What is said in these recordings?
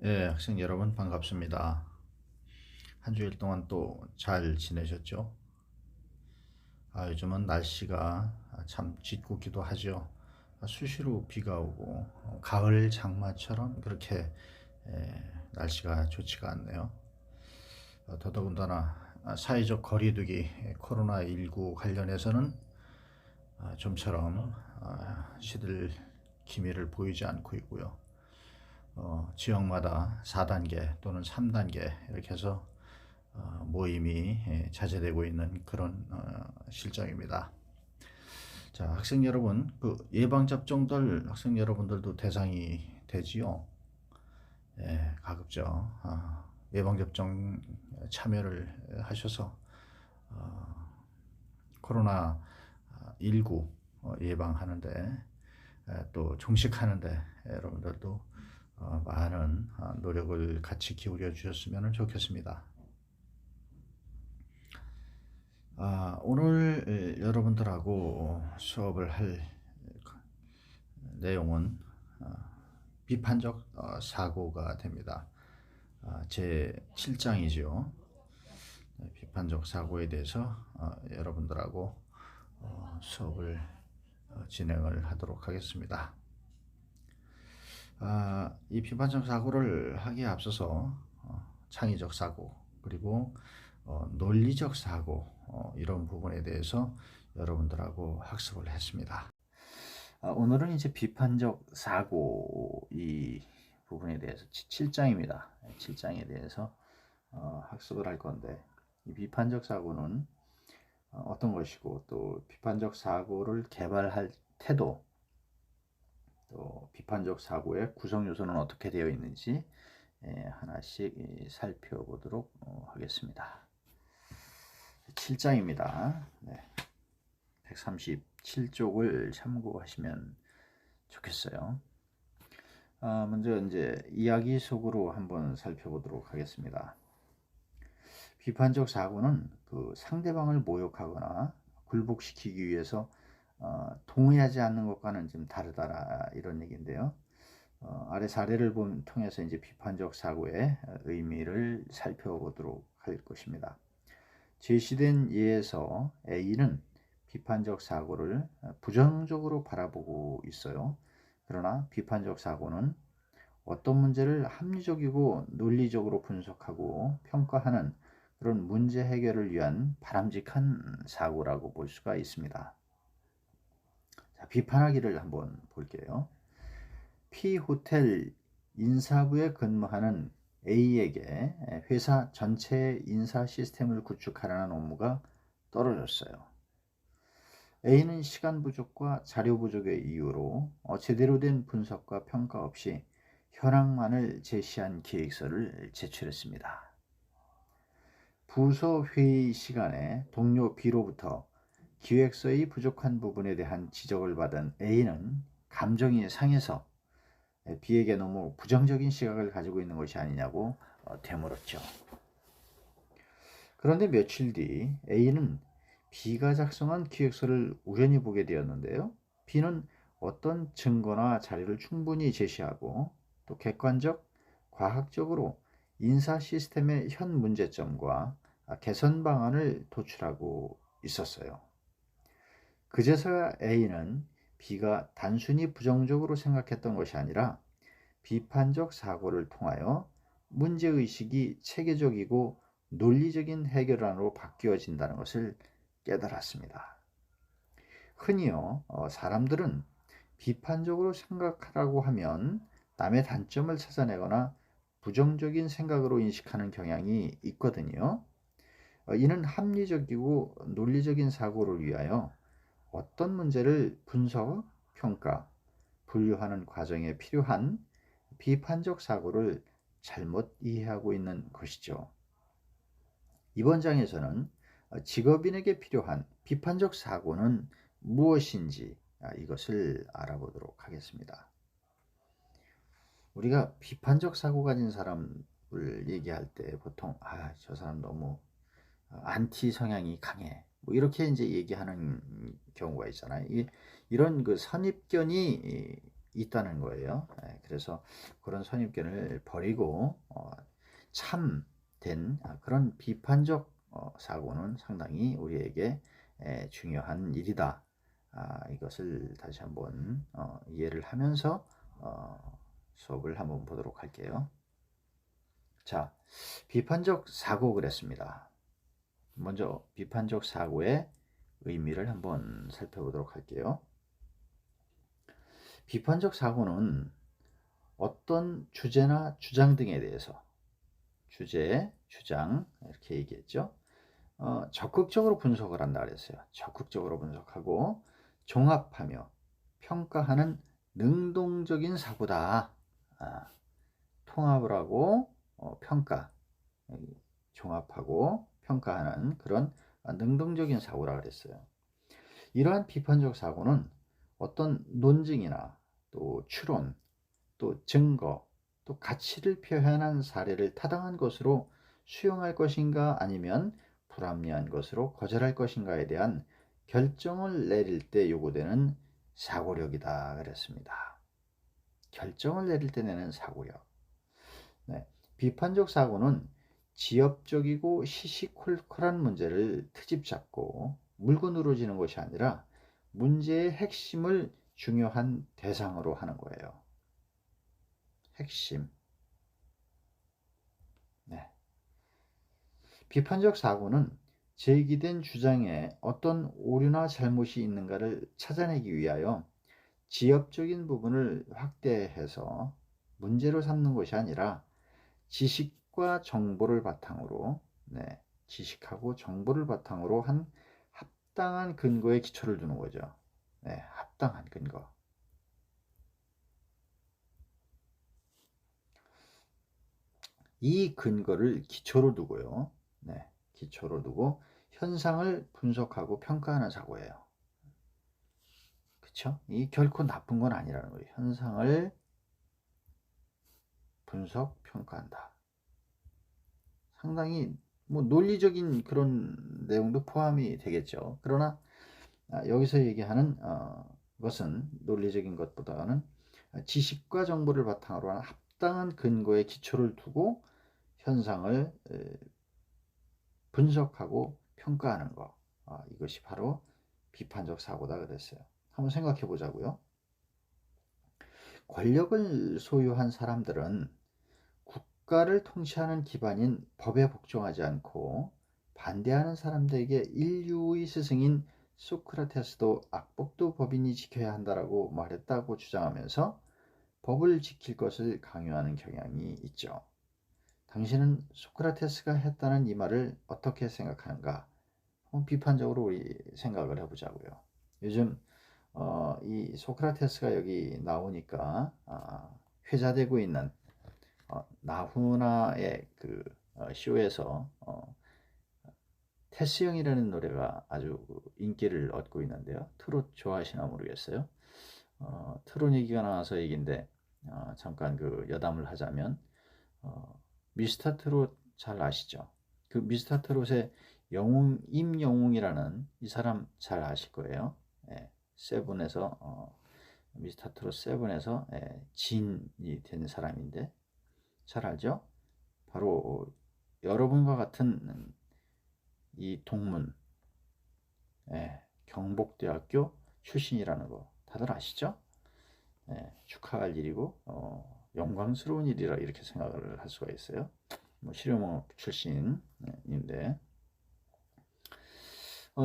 학생 여러분 반갑습니다. 한 주일 동안 또 잘 지내셨죠? 요즘은 날씨가 참 짙고기도 하죠. 수시로 비가 오고 가을 장마처럼 그렇게 날씨가 좋지가 않네요. 더더군다나 사회적 거리두기 코로나19 관련해서는 좀처럼 시들 기미를 보이지 않고 있고요. 지역마다 4단계 또는 3단계 이렇게 해서 모임이 자제되고 있는 그런 실정입니다. 자, 학생 여러분, 그 예방접종들 학생 여러분들도 대상이 되지요. 가급적 예방접종 참여를 하셔서 코로나19 예방하는데 또 종식하는데 여러분들도 많은 노력을 같이 기울여 주셨으면 좋겠습니다. 오늘 여러분들하고 수업을 할 내용은 비판적 사고가 됩니다. 제 7장이죠. 비판적 사고에 대해서 여러분들하고 수업을 진행을 하도록 하겠습니다. 이 비판적 사고를 하기에 앞서서 창의적 사고 그리고 논리적 사고 이런 부분에 대해서 여러분들하고 학습을 했습니다. 오늘은 이제 비판적 사고 이 부분에 대해서 7장입니다. 7장에 대해서 학습을 할 건데 이 비판적 사고는 어떤 것이고 또 비판적 사고를 개발할 태도 또 비판적 사고의 구성 요소는 어떻게 되어 있는지 하나씩 살펴보도록 하겠습니다. 7장입니다. 137쪽을 참고하시면 좋겠어요. 먼저 이제 이야기 속으로 한번 살펴보도록 하겠습니다. 비판적 사고는 그 상대방을 모욕하거나 굴복시키기 위해서 동의하지 않는 것과는 좀 다르다라 이런 얘기인데요. 아래 사례를 통해서 이제 비판적 사고의 의미를 살펴보도록 할 것입니다. 제시된 예에서 A는 비판적 사고를 부정적으로 바라보고 있어요. 그러나 비판적 사고는 어떤 문제를 합리적이고 논리적으로 분석하고 평가하는 그런 문제 해결을 위한 바람직한 사고라고 볼 수가 있습니다. 자, 비판하기를 한번 볼게요. P호텔 인사부에 근무하는 A에게 회사 전체의 인사 시스템을 구축하라는 업무가 떨어졌어요. A는 시간 부족과 자료 부족의 이유로 제대로 된 분석과 평가 없이 현황만을 제시한 계획서를 제출했습니다. 부서 회의 시간에 동료 B로부터 기획서의 부족한 부분에 대한 지적을 받은 A는 감정이 상해서 B에게 너무 부정적인 시각을 가지고 있는 것이 아니냐고 되물었죠. 그런데 며칠 뒤 A는 B가 작성한 기획서를 우연히 보게 되었는데요. B는 어떤 증거나 자료를 충분히 제시하고 또 객관적, 과학적으로 인사 시스템의 현 문제점과 개선 방안을 도출하고 있었어요. 그제서야 A는 B가 단순히 부정적으로 생각했던 것이 아니라 비판적 사고를 통하여 문제의식이 체계적이고 논리적인 해결안으로 바뀌어진다는 것을 깨달았습니다. 흔히요, 사람들은 비판적으로 생각하라고 하면 남의 단점을 찾아내거나 부정적인 생각으로 인식하는 경향이 있거든요. 이는 합리적이고 논리적인 사고를 위하여 어떤 문제를 분석, 평가, 분류하는 과정에 필요한 비판적 사고를 잘못 이해하고 있는 것이죠. 이번 장에서는 직업인에게 필요한 비판적 사고는 무엇인지 이것을 알아보도록 하겠습니다. 우리가 비판적 사고 가진 사람을 얘기할 때 보통 저 사람 너무 안티 성향이 강해 뭐 이렇게 이제 얘기하는 경우가 있잖아요. 이런 그 선입견이 있다는 거예요. 그래서 그런 선입견을 버리고 참된 그런 비판적 사고는 상당히 우리에게 중요한 일이다. 이것을 다시 한번 이해를 하면서 수업을 한번 보도록 할게요. 자, 비판적 사고 그랬습니다. 먼저 비판적 사고의 의미를 한번 살펴보도록 할게요. 비판적 사고는 어떤 주제나 주장 등에 대해서 주제, 주장 이렇게 얘기했죠. 적극적으로 분석을 한다 그랬어요. 적극적으로 분석하고 종합하며 평가하는 능동적인 사고다. 통합을 하고 평가, 종합하고 평가하는 그런 능동적인 사고라 그랬어요. 이러한 비판적 사고는 어떤 논증이나 또 추론, 또 증거, 또 가치를 표현한 사례를 타당한 것으로 수용할 것인가 아니면 불합리한 것으로 거절할 것인가에 대한 결정을 내릴 때 요구되는 사고력이다 그랬습니다. 결정을 내릴 때 내는 사고력. 네. 비판적 사고는 지엽적이고 시시콜콜한 문제를 트집 잡고 물고 늘어지는 것이 아니라 문제의 핵심을 중요한 대상으로 하는 거예요. 핵심. 네. 비판적 사고는 제기된 주장에 어떤 오류나 잘못이 있는가를 찾아내기 위하여 지엽적인 부분을 확대해서 문제로 삼는 것이 아니라 지식과 정보를 바탕으로, 지식하고 정보를 바탕으로 한 합당한 근거에 기초를 두는 거죠. 합당한 근거. 이 근거를 기초로 두고요. 기초로 두고 현상을 분석하고 평가하는 사고예요. 그쵸? 이 결코 나쁜 건 아니라는 거예요. 현상을 분석, 평가한다. 상당히 논리적인 그런 내용도 포함이 되겠죠. 그러나 여기서 얘기하는 것은 논리적인 것보다는 지식과 정보를 바탕으로 하는 합당한 근거에 기초를 두고 현상을 분석하고 평가하는 것. 이것이 바로 비판적 사고다 그랬어요. 한번 생각해 보자고요. 권력을 소유한 사람들은 국가를 통치하는 기반인 법에 복종하지 않고 반대하는 사람들에게 인류의 스승인 소크라테스도 악법도 법인이 지켜야 한다라고 말했다고 주장하면서 법을 지킬 것을 강요하는 경향이 있죠. 당신은 소크라테스가 했다는 이 말을 어떻게 생각하는가? 비판적으로 우리 생각을 해보자고요. 요즘 이 소크라테스가 여기 나오니까 회자되고 있는 나훈아의 그 쇼에서 테스형이라는 노래가 아주 인기를 얻고 있는데요. 트롯 좋아하시나 모르겠어요. 트롯 얘기가 나와서 얘기인데 잠깐 그 여담을 하자면 미스터 트롯 잘 아시죠? 그 미스터 트롯의 영웅 임영웅이라는 이 사람 잘 아실 거예요. 세븐에서 미스터 트롯 세븐에서 진이 된 사람인데 잘 알죠? 바로 여러분과 같은 이 동문 경복대학교 출신이라는 거 다들 아시죠? 축하할 일이고 영광스러운 일이라 이렇게 생각을 할 수가 있어요. 실용업 출신인데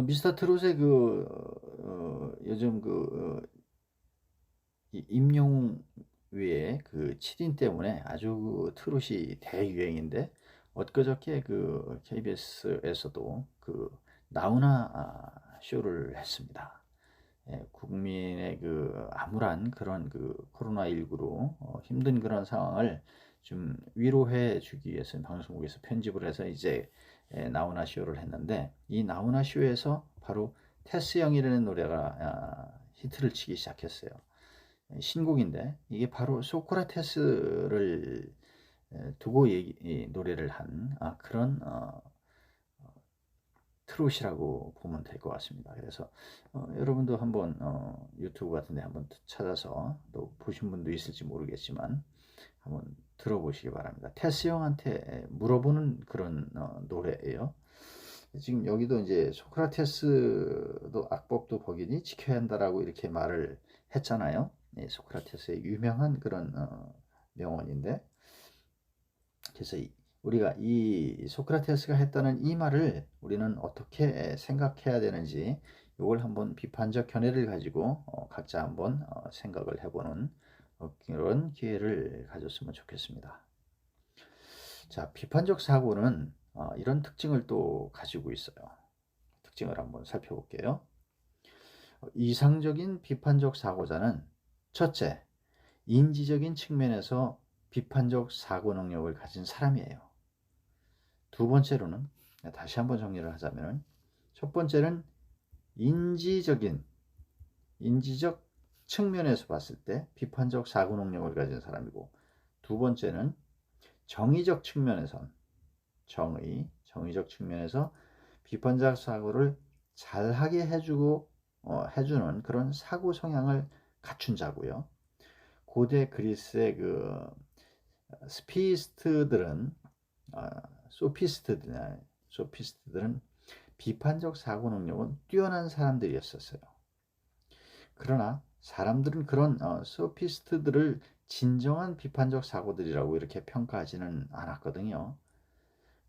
미스터 트롯의 요즘 임영웅 외에 그 7인 때문에 아주 트롯이 대유행인데 엊그저께 그 KBS에서도 그 나훈아 쇼를 했습니다. 국민의 그 암울한 그런 그 코로나19로 힘든 그런 상황을 좀 위로해 주기 위해서 방송국에서 편집을 해서 이제 나훈아 쇼를 했는데 이 나훈아 쇼에서 바로 테스형이라는 노래가 히트를 치기 시작했어요. 신곡인데 이게 바로 소크라테스를 두고 노래를 한 그런 트롯이라고 보면 될 것 같습니다. 그래서 여러분도 한번 유튜브 같은 데 한번 찾아서 또 보신 분도 있을지 모르겠지만 한번 들어보시기 바랍니다. 테스 형한테 물어보는 그런 노래예요. 지금 여기도 이제 소크라테스도 악법도 법이니 지켜야 한다라고 이렇게 말을 했잖아요. 네, 소크라테스의 유명한 그런 명언인데, 그래서 우리가 이 소크라테스가 했다는 이 말을 우리는 어떻게 생각해야 되는지 이걸 한번 비판적 견해를 가지고 각자 한번 생각을 해보는 그런 기회를 가졌으면 좋겠습니다. 자, 비판적 사고는 이런 특징을 또 가지고 있어요. 특징을 한번 살펴볼게요. 이상적인 비판적 사고자는 첫째, 인지적인 측면에서 비판적 사고 능력을 가진 사람이에요. 두 번째로는, 다시 한번 정리를 하자면, 첫 번째는 인지적 측면에서 봤을 때 비판적 사고 능력을 가진 사람이고, 두 번째는 정의적 측면에서 비판적 사고를 잘하게 해주는 그런 사고 성향을 갖춘 자고요. 고대 그리스의 그 소피스트들은 비판적 사고 능력은 뛰어난 사람들이었었어요. 그러나 사람들은 그런 소피스트들을 진정한 비판적 사고들이라고 이렇게 평가하지는 않았거든요.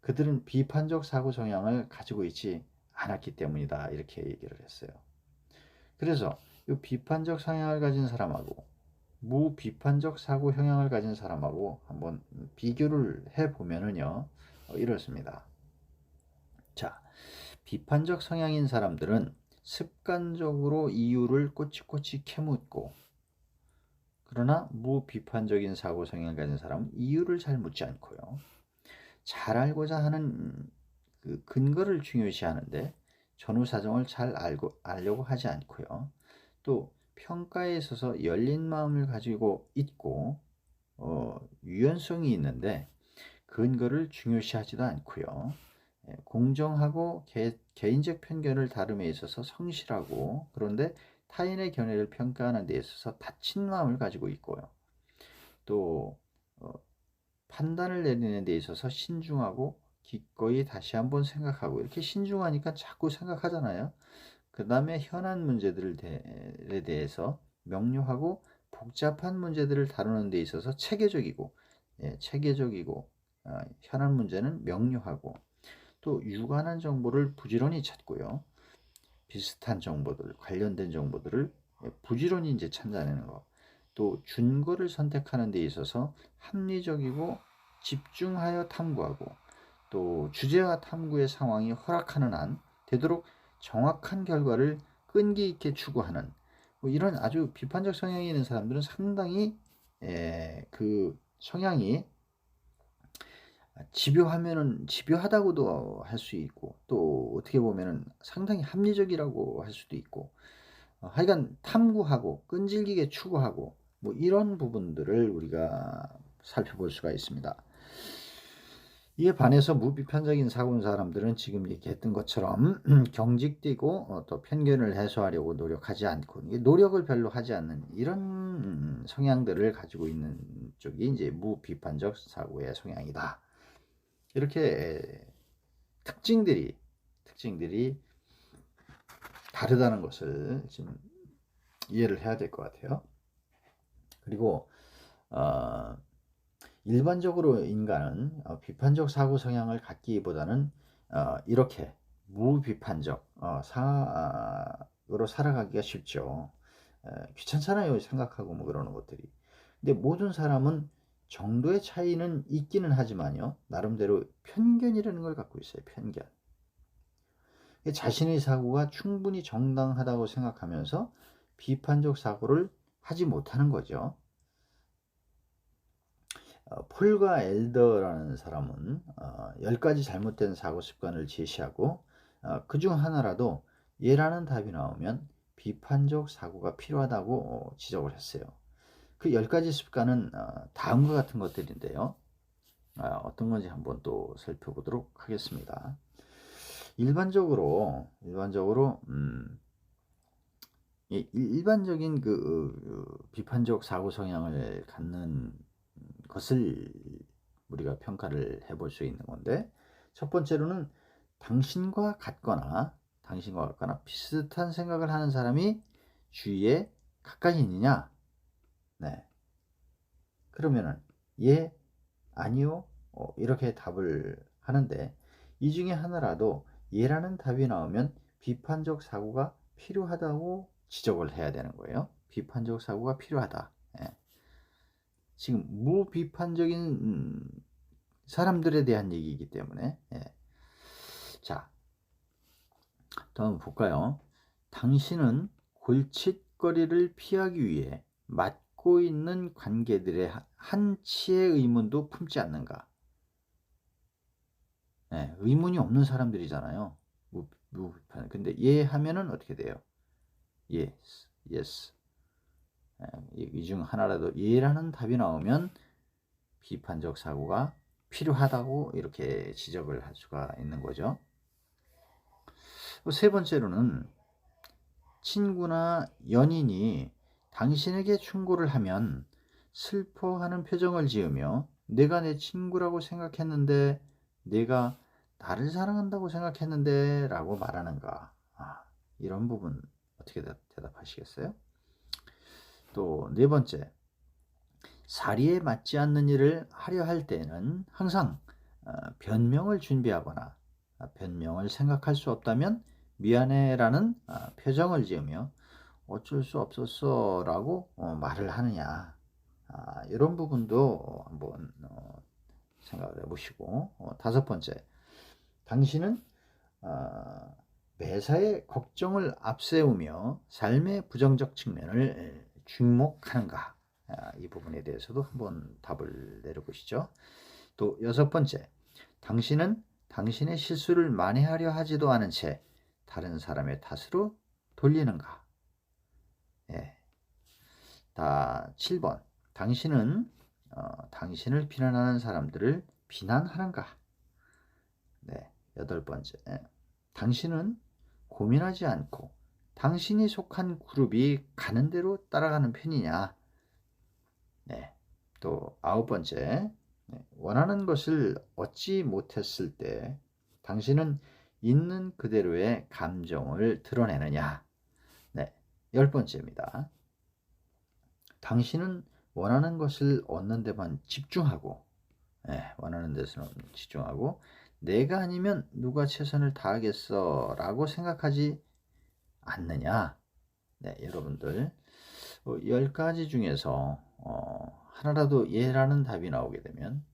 그들은 비판적 사고 성향을 가지고 있지 않았기 때문이다, 이렇게 얘기를 했어요. 그래서 이 비판적 성향을 가진 사람하고 무비판적 사고 형향을 가진 사람하고 한번 비교를 해보면은요, 이렇습니다. 자, 비판적 성향인 사람들은 습관적으로 이유를 꼬치꼬치 캐묻고, 그러나 무비판적인 사고 성향을 가진 사람은 이유를 잘 묻지 않고요, 잘 알고자 하는 그 근거를 중요시하는데 전후 사정을 잘 알려고 하지 않고요, 또 평가에 있어서 열린 마음을 가지고 있고 유연성이 있는데 근거를 중요시하지도 않고요, 공정하고 개인적 편견을 다름에 있어서 성실하고, 그런데 타인의 견해를 평가하는 데 있어서 닫힌 마음을 가지고 있고요, 또 판단을 내리는 데 있어서 신중하고 기꺼이 다시 한번 생각하고, 이렇게 신중하니까 자꾸 생각하잖아요. 그 다음에 현안 문제들에 대해서 명료하고 복잡한 문제들을 다루는 데 있어서 체계적이고, 현안 문제는 명료하고, 또 유관한 정보를 부지런히 찾고요, 비슷한 정보들, 관련된 정보들을 부지런히 이제 찾아내는 거, 또 준거를 선택하는 데 있어서 합리적이고 집중하여 탐구하고, 또 주제와 탐구의 상황이 허락하는 한 되도록 정확한 결과를 끈기 있게 추구하는, 이런 아주 비판적 성향이 있는 사람들은 상당히 그 성향이 집요하다고도 할 수 있고, 또 어떻게 보면은 상당히 합리적이라고 할 수도 있고, 하여간 탐구하고 끈질기게 추구하고, 이런 부분들을 우리가 살펴볼 수가 있습니다. 이에 반해서 무비판적인 사고인 사람들은 지금 얘기했던 것처럼 경직되고 또 편견을 해소하려고 노력하지 않고, 노력을 별로 하지 않는 이런 성향들을 가지고 있는 쪽이 이제 무비판적 사고의 성향이다. 이렇게 특징들이 다르다는 것을 지금 이해를 해야 될 것 같아요. 그리고 일반적으로 인간은 비판적 사고 성향을 갖기보다는 이렇게 무비판적 사고로 살아가기가 쉽죠. 귀찮잖아요, 생각하고 그러는 것들이. 근데 모든 사람은 정도의 차이는 있기는 하지만요, 나름대로 편견이라는 걸 갖고 있어요. 편견. 자신의 사고가 충분히 정당하다고 생각하면서 비판적 사고를 하지 못하는 거죠. 폴과 엘더라는 사람은 10가지 잘못된 사고 습관을 제시하고, 그중 하나라도 얘라는 답이 나오면 비판적 사고가 필요하다고 지적을 했어요. 그 10가지 습관은 다음과 같은 것들인데요, 어떤 건지 한번 또 살펴보도록 하겠습니다. 일반적으로 일반적인 비판적 사고 성향을 갖는 것을 우리가 평가를 해볼 수 있는 건데, 첫 번째로는 당신과 같거나 비슷한 생각을 하는 사람이 주위에 가까이 있느냐? 네. 그러면은 예, 아니요, 이렇게 답을 하는데, 이 중에 하나라도 예라는 답이 나오면 비판적 사고가 필요하다고 지적을 해야 되는 거예요. 비판적 사고가 필요하다. 예. 지금 무비판적인 사람들에 대한 얘기이기 때문에. 예. 자, 다음 볼까요? 당신은 골칫거리를 피하기 위해 맡고 있는 관계들의 한치의 의문도 품지 않는가? 네, 의문이 없는 사람들이잖아요. 무비판. 근데 예 하면은 어떻게 돼요? Yes, yes. 이 중 하나라도 예라는 답이 나오면 비판적 사고가 필요하다고 이렇게 지적을 할 수가 있는 거죠. 세 번째로는 친구나 연인이 당신에게 충고를 하면 슬퍼하는 표정을 지으며 내가 내 친구라고 생각했는데, 내가 나를 사랑한다고 생각했는데 라고 말하는가. 이런 부분 어떻게 대답하시겠어요? 또 네 번째, 사리에 맞지 않는 일을 하려 할 때는 항상 변명을 준비하거나, 변명을 생각할 수 없다면 미안해라는 표정을 지으며 어쩔 수 없었어 라고 말을 하느냐. 이런 부분도 한번 생각을 해보시고, 다섯 번째, 당신은 매사에 걱정을 앞세우며 삶의 부정적 측면을 주목하는가. 이 부분에 대해서도 한번 답을 내려보시죠. 또 여섯 번째, 당신은 당신의 실수를 만회하려 하지도 않은 채 다른 사람의 탓으로 돌리는가. 예. 7번, 당신은 당신을 비난하는 사람들을 비난하는가. 네. 여덟 번째, 당신은 고민하지 않고 당신이 속한 그룹이 가는 대로 따라가는 편이냐. 네. 또 아홉 번째, 원하는 것을 얻지 못했을 때 당신은 있는 그대로의 감정을 드러내느냐. 네. 열 번째입니다. 당신은 원하는 것을 얻는 데만 집중하고, 원하는 데서는 집중하고, 내가 아니면 누가 최선을 다하겠어 라고 생각하지 않느냐. 네, 여러분들 10가지 중에서 하나라도 예라는 답이 나오게 되면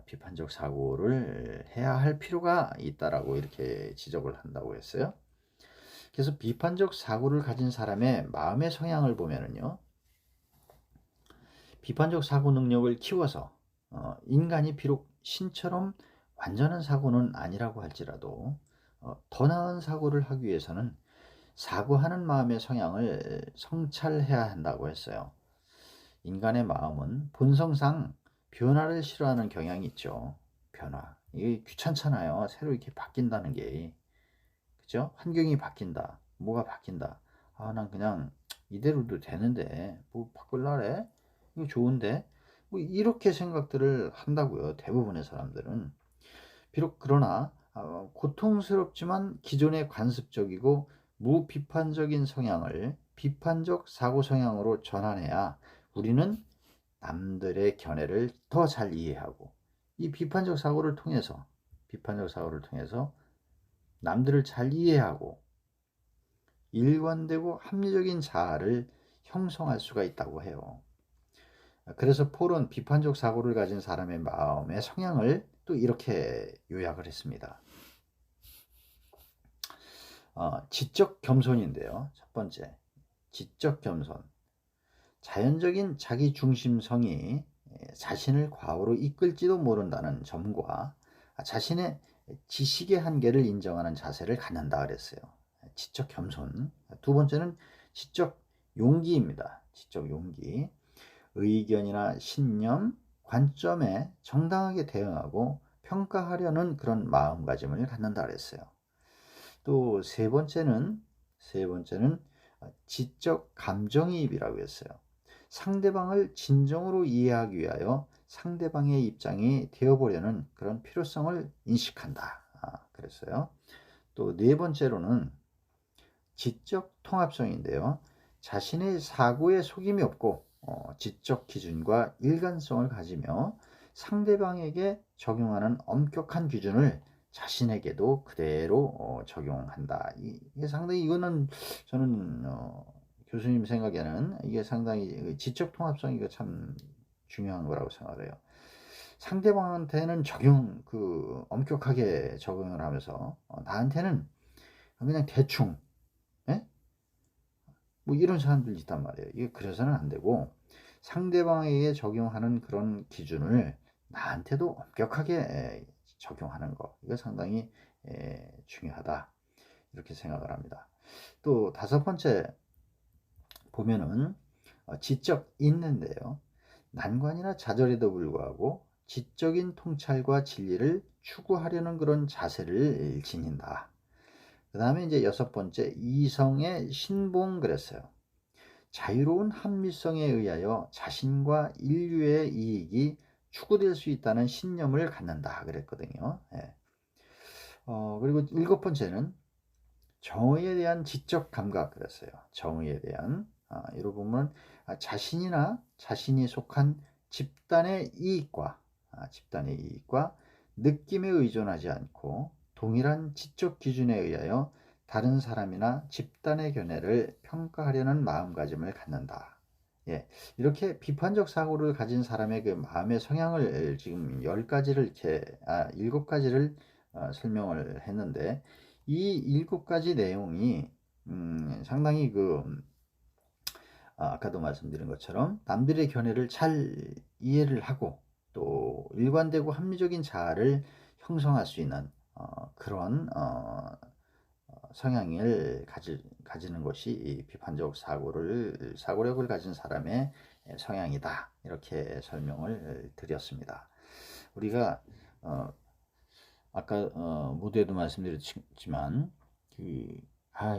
비판적 사고를 해야 할 필요가 있다라고 이렇게 지적을 한다고 했어요. 그래서 비판적 사고를 가진 사람의 마음의 성향을 보면은요, 비판적 사고 능력을 키워서 인간이 비록 신처럼 완전한 사고는 아니라고 할지라도 더 나은 사고를 하기 위해서는 사고하는 마음의 성향을 성찰해야 한다고 했어요. 인간의 마음은 본성상 변화를 싫어하는 경향이 있죠. 변화. 이게 귀찮잖아요. 새로 이렇게 바뀐다는 게. 그죠? 환경이 바뀐다. 뭐가 바뀐다. 난 그냥 이대로도 되는데 뭐 바꿀라래? 이거 좋은데? 뭐 이렇게 생각들을 한다고요. 대부분의 사람들은. 비록 그러나 고통스럽지만 기존의 관습적이고 무비판적인 성향을 비판적 사고 성향으로 전환해야 우리는 남들의 견해를 더 잘 이해하고, 이 비판적 사고를 통해서 남들을 잘 이해하고 일관되고 합리적인 자아를 형성할 수가 있다고 해요. 그래서 폴은 비판적 사고를 가진 사람의 마음의 성향을 또 이렇게 요약을 했습니다. 지적 겸손인데요. 첫 번째, 지적 겸손. 자연적인 자기 중심성이 자신을 과오로 이끌지도 모른다는 점과 자신의 지식의 한계를 인정하는 자세를 갖는다 그랬어요. 지적 겸손. 두 번째는 지적 용기입니다. 지적 용기. 의견이나 신념, 관점에 정당하게 대응하고 평가하려는 그런 마음가짐을 갖는다 그랬어요. 또 세 번째는 지적 감정이입이라고 했어요. 상대방을 진정으로 이해하기 위하여 상대방의 입장이 되어보려는 그런 필요성을 인식한다. 그랬어요. 또 네 번째로는 지적 통합성인데요. 자신의 사고에 속임이 없고 지적 기준과 일관성을 가지며 상대방에게 적용하는 엄격한 기준을 자신에게도 그대로 적용한다. 이게 상당히 이거는 저는 교수님 생각에는 이게 상당히 지적 통합성이 이거 참 중요한 거라고 생각을 해요. 상대방한테는 엄격하게 적용을 하면서 나한테는 그냥 대충, 예? 뭐 이런 사람들이 있단 말이에요. 이게 그래서는 안 되고 상대방에게 적용하는 그런 기준을 나한테도 엄격하게 적용하는 거, 이거 상당히 중요하다, 이렇게 생각을 합니다. 또 다섯 번째 보면은 지적 있는데요. 난관이나 좌절에도 불구하고 지적인 통찰과 진리를 추구하려는 그런 자세를 지닌다. 그 다음에 이제 여섯 번째, 이성의 신봉 그랬어요. 자유로운 합리성에 의하여 자신과 인류의 이익이 추구될 수 있다는 신념을 갖는다 그랬거든요. 예. 그리고 일곱 번째는 정의에 대한 지적 감각 그랬어요. 정의에 대한 이런 부분은 자신이나 자신이 속한 집단의 이익과 느낌에 의존하지 않고 동일한 지적 기준에 의하여 다른 사람이나 집단의 견해를 평가하려는 마음가짐을 갖는다. 예, 이렇게 비판적 사고를 가진 사람의 그 마음의 성향을 지금 10가지를 이렇게 7가지를 설명을 했는데, 이 7가지 내용이 상당히 아까도 말씀드린 것처럼 남들의 견해를 잘 이해를 하고 또 일관되고 합리적인 자아를 형성할 수 있는 그런 성향을 가지는 것이 비판적 사고력을 가진 사람의 성향이다, 이렇게 설명을 드렸습니다. 우리가 아까 모두에도 말씀드렸지만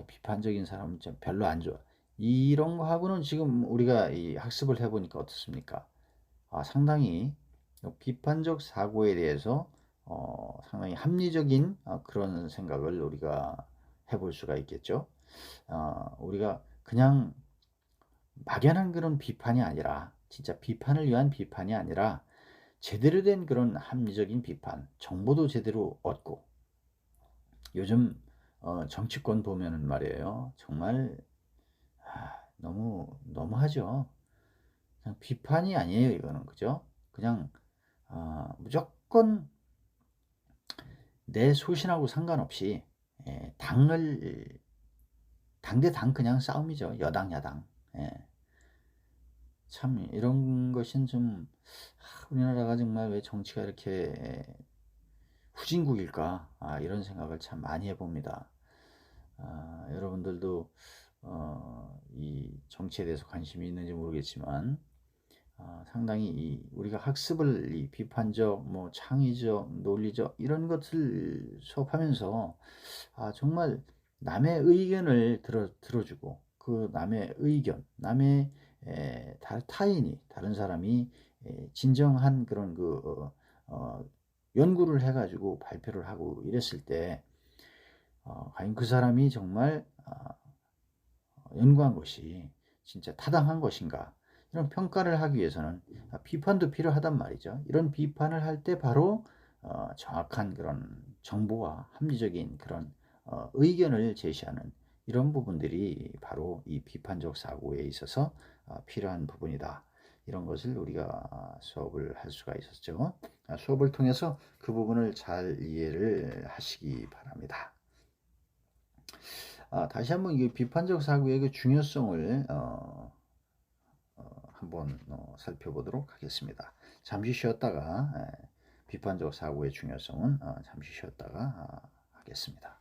비판적인 사람은 좀 별로 안 좋아, 이런 거 하고는 지금 우리가 이 학습을 해보니까 어떻습니까? 상당히 비판적 사고에 대해서 상당히 합리적인 그런 생각을 우리가 해볼 수가 있겠죠. 우리가 그냥 막연한 그런 비판이 아니라, 진짜 비판을 위한 비판이 아니라 제대로 된 그런 합리적인 비판, 정보도 제대로 얻고, 요즘 정치권 보면은 말이에요, 정말 너무하죠. 그냥 비판이 아니에요, 이거는. 그죠? 그냥 무조건 내 소신하고 상관없이 당 대 당 그냥 싸움이죠. 여당 야당. 참 이런 것은 좀 우리나라가 정말 왜 정치가 이렇게 후진국일까, 이런 생각을 참 많이 해봅니다. 여러분들도 이 정치에 대해서 관심이 있는지 모르겠지만 상당히 우리가 학습을 이 비판적, 창의적, 논리적 이런 것을 수업하면서 정말 남의 의견을 들어주고, 그 남의 의견, 다른 사람이 진정한 그런 연구를 해가지고 발표를 하고 이랬을 때 과연 그 사람이 정말 연구한 것이 진짜 타당한 것인가, 이런 평가를 하기 위해서는 비판도 필요하단 말이죠. 이런 비판을 할 때 바로 정확한 그런 정보와 합리적인 그런 의견을 제시하는 이런 부분들이 바로 이 비판적 사고에 있어서 필요한 부분이다, 이런 것을 우리가 수업을 할 수가 있었죠. 수업을 통해서 그 부분을 잘 이해를 하시기 바랍니다. 다시 한번 이 비판적 사고의 그 중요성을 한번 살펴보도록 하겠습니다. 잠시 쉬었다가 비판적 사고의 중요성은 잠시 쉬었다가 하겠습니다.